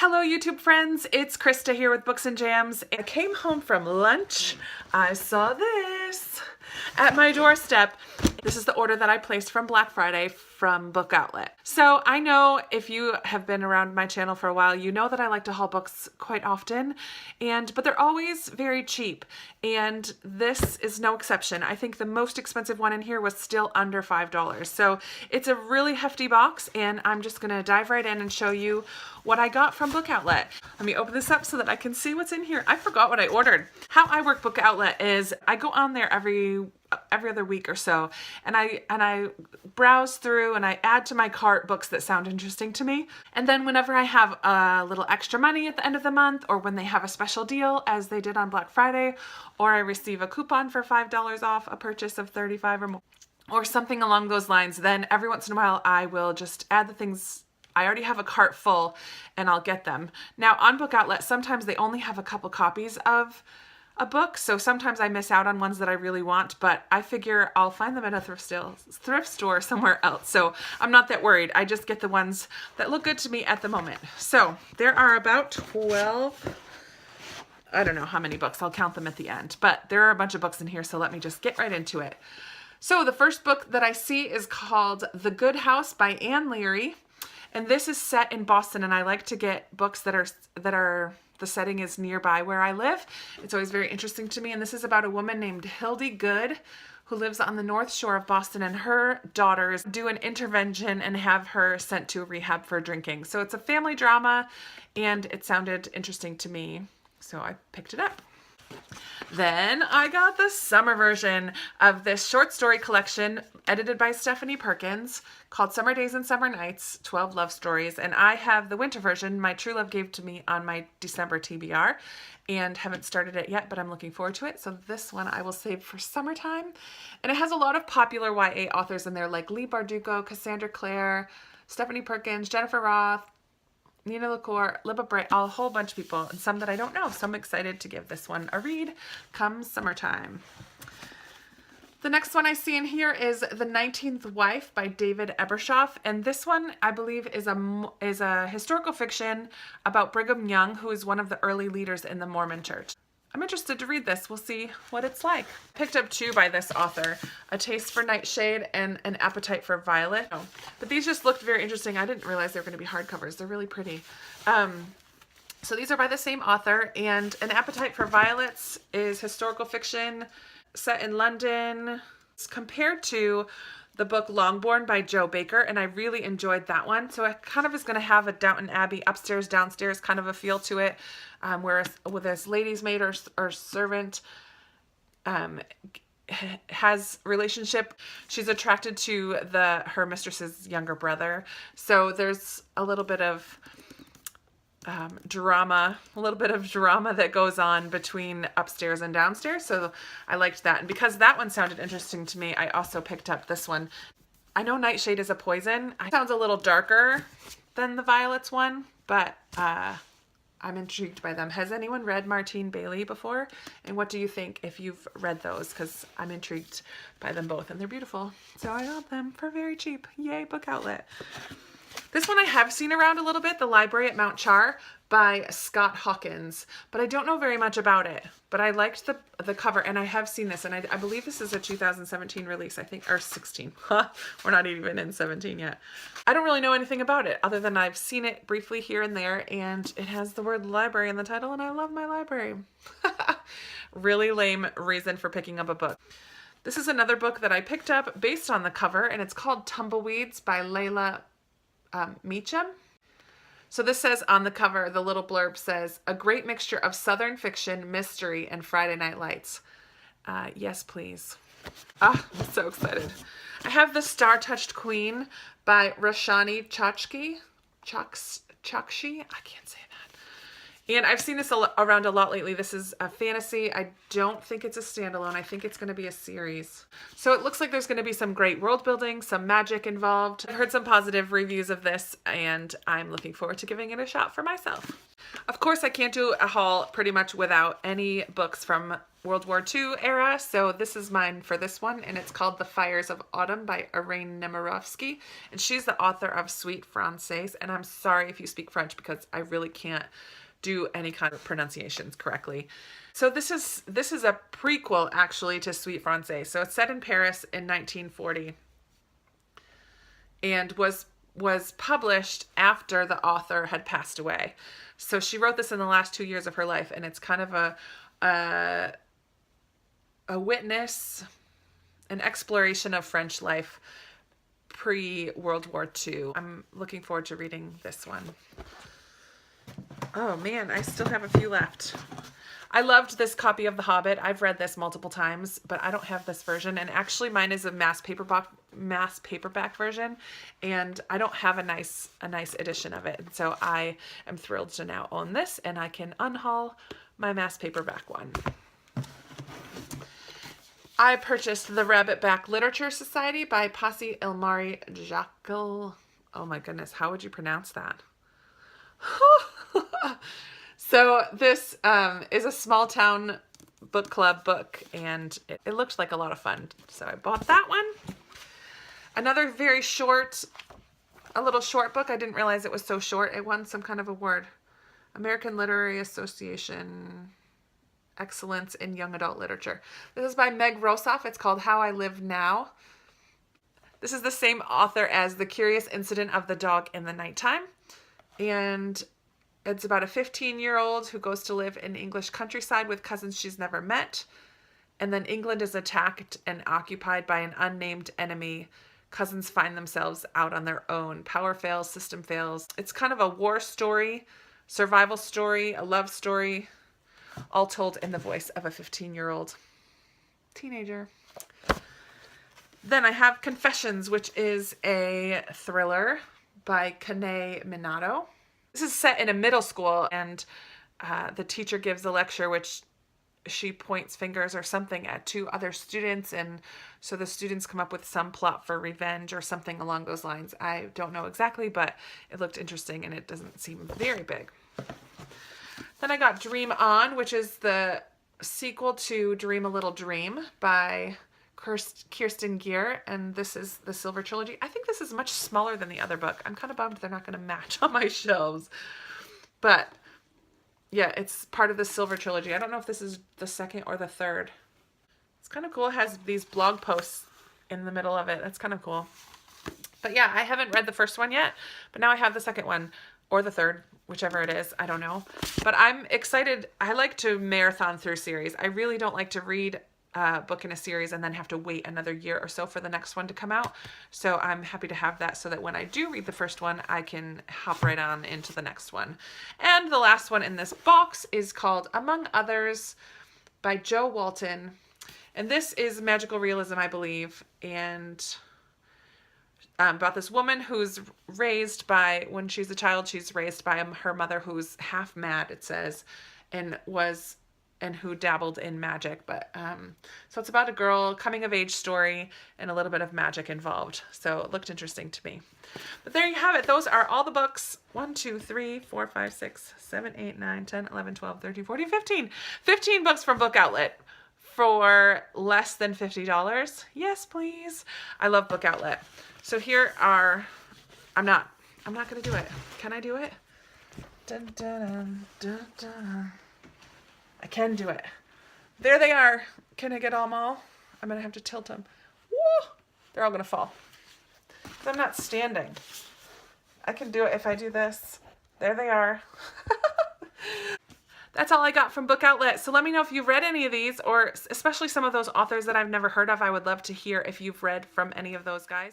Hello YouTube friends, it's Krista here with Books and Jams. I came home from lunch. I saw this at my doorstep. This is the order that I placed from Black Friday from Book Outlet. So I know if you have been around my channel for a while, you know that I like to haul books quite often, but they're always very cheap. And this is no exception. I think the most expensive one in here was still under $5. So it's a really hefty box, and I'm just gonna dive right in and show you what I got from Book Outlet. Let me open this up so that I can see what's in here. I forgot what I ordered. How I work Book Outlet is I go on there every other week or so, and I browse through and I add to my cart books that sound interesting to me. And then whenever I have a little extra money at the end of the month, or when they have a special deal as they did on Black Friday, or I receive a coupon for $5 off a purchase of $35 or more, or something along those lines, then every once in a while I will just add the things. I already have a cart full and I'll get them. Now on Book Outlet, sometimes they only have a couple copies of a book, so sometimes I miss out on ones that I really want, but I figure I'll find them at a thrift store somewhere else, so I'm not that worried. I just get the ones that look good to me at the moment. So there are about 12, I don't know how many books, I'll count them at the end, but there are a bunch of books in here, so let me just get right into it. So the first book that I see is called The Good House by Anne Leary, and this is set in Boston, and I like to get books that are the setting is nearby where I live. It's always very interesting to me. And this is about a woman named Hildy Good who lives on the North Shore of Boston, and her daughters do an intervention and have her sent to a rehab for drinking. So it's a family drama, and it sounded interesting to me, so I picked it up. Then I got the summer version of this short story collection edited by Stephanie Perkins called Summer Days and Summer Nights, 12 Love Stories. And I have the winter version my true love gave to me on my December TBR, and haven't started it yet, but I'm looking forward to it. So this one I will save for summertime. And it has a lot of popular YA authors in there like Leigh Bardugo, Cassandra Clare, Stephanie Perkins, Jennifer Roth, Nina LaCour, Libba Bray, a whole bunch of people, and some that I don't know. So I'm excited to give this one a read come summertime. The next one I see in here is The 19th Wife by David Ebershoff, and this one I believe is a historical fiction about Brigham Young, who is one of the early leaders in the Mormon Church. I'm interested to read this. We'll see what it's like. Picked up two by this author, A Taste for Nightshade and An Appetite for Violet. Oh, but these just looked very interesting. I didn't realize they were going to be hardcovers. They're really pretty. So these are by the same author, and An Appetite for Violets is historical fiction set in London. It's compared to the book Longbourn by Joe Baker, and I really enjoyed that one. So it kind of is going to have a Downton Abbey upstairs, downstairs kind of a feel to it, whereas with this lady's maid or servant has relationship. She's attracted to her mistress's younger brother. So there's a little bit of drama that goes on between upstairs and downstairs. So I liked that. And because that one sounded interesting to me, I also picked up this one. I know Nightshade is a poison. It sounds a little darker than the Violets one, but I'm intrigued by them. Has anyone read Martine Bailey before? And what do you think if you've read those? Because I'm intrigued by them both, and they're beautiful. So I got them for very cheap. Yay, Book Outlet. This one I have seen around a little bit, The Library at Mount Char by Scott Hawkins, but I don't know very much about it. But I liked the cover, and I have seen this, and I believe this is a 2017 release, I think, or 16. We're not even in 17 yet. I don't really know anything about it, other than I've seen it briefly here and there, and it has the word library in the title, and I love my library. Really lame reason for picking up a book. This is another book that I picked up based on the cover, and it's called Tumbleweeds by Layla Meacham. So this says on the cover, the little blurb says, a great mixture of Southern fiction, mystery, and Friday Night Lights. Yes, please. I'm so excited. I have The Star-Touched Queen by Roshani Chokshi. I can't say that. And I've seen this around a lot lately. This is a fantasy. I don't think it's a standalone. I think it's going to be a series. So it looks like there's going to be some great world building, some magic involved. I've heard some positive reviews of this, and I'm looking forward to giving it a shot for myself. Of course, I can't do a haul pretty much without any books from World War II era, so this is mine for this one, and it's called The Fires of Autumn by Irene Nemirovsky, and she's the author of Suite Française, and I'm sorry if you speak French because I really can't do any kind of pronunciations correctly. So this is a prequel actually to Suite Française. So it's set in Paris in 1940 and was published after the author had passed away. So she wrote this in the last 2 years of her life, and it's kind of a witness, an exploration of French life pre-World War II. I'm looking forward to reading this one. Oh man, I still have a few left. I loved this copy of The Hobbit. I've read this multiple times, but I don't have this version. And actually mine is a mass paperback version, and I don't have a nice edition of it. And so I am thrilled to now own this, and I can unhaul my mass paperback one. I purchased The Rabbitback Literature Society by Pasi Ilmari Jakel. Oh my goodness, how would you pronounce that? So this is a small town book club book, and it looked like a lot of fun. So I bought that one. Another very short, a little short book. I didn't realize it was so short. It won some kind of award. American Literary Association Excellence in Young Adult Literature. This is by Meg Rosoff. It's called How I Live Now. This is the same author as The Curious Incident of the Dog in the Nighttime. And it's about a 15-year-old who goes to live in English countryside with cousins she's never met. And then England is attacked and occupied by an unnamed enemy. Cousins find themselves out on their own. Power fails, system fails. It's kind of a war story, survival story, a love story, all told in the voice of a 15-year-old teenager. Then I have Confessions, which is a thriller by Kane Minato. This is set in a middle school, and the teacher gives a lecture which she points fingers or something at two other students, and so the students come up with some plot for revenge or something along those lines. I don't know exactly, but it looked interesting, and it doesn't seem very big. Then I got Dream On, which is the sequel to Dream a Little Dream by Kirsten Gier, and this is the Silver Trilogy. I think this is much smaller than the other book. I'm kind of bummed they're not going to match on my shelves. But yeah, it's part of the Silver Trilogy. I don't know if this is the second or the third. It's kind of cool. It has these blog posts in the middle of it. That's kind of cool. But yeah, I haven't read the first one yet, but now I have the second one, or the third, whichever it is. I don't know. But I'm excited. I like to marathon through series. I really don't like to read a book in a series and then have to wait another year or so for the next one to come out. So I'm happy to have that so that when I do read the first one, I can hop right on into the next one. And the last one in this box is called Among Others by Jo Walton. And this is magical realism, I believe, and about this woman who's raised by, when she's a child, she's raised by her mother who's half mad, it says, and who dabbled in magic. But so it's about a girl, coming of age story, and a little bit of magic involved. So it looked interesting to me. But there you have it. Those are all the books. 1, 2, 3, 4, 5, 6, 7, 8, 9, 10, 11, 12, 13, 14, 15. 15 books from Book Outlet for less than $50. Yes, please. I love Book Outlet. So here are, I'm not going to do it. Can I do it? Dun, dun, dun, dun, dun. I can do it. There they are. Can I get them all? I'm going to have to tilt them. Woo! They're all going to fall. Because I'm not standing. I can do it if I do this. There they are. That's all I got from Book Outlet. So let me know if you've read any of these, or especially some of those authors that I've never heard of. I would love to hear if you've read from any of those guys.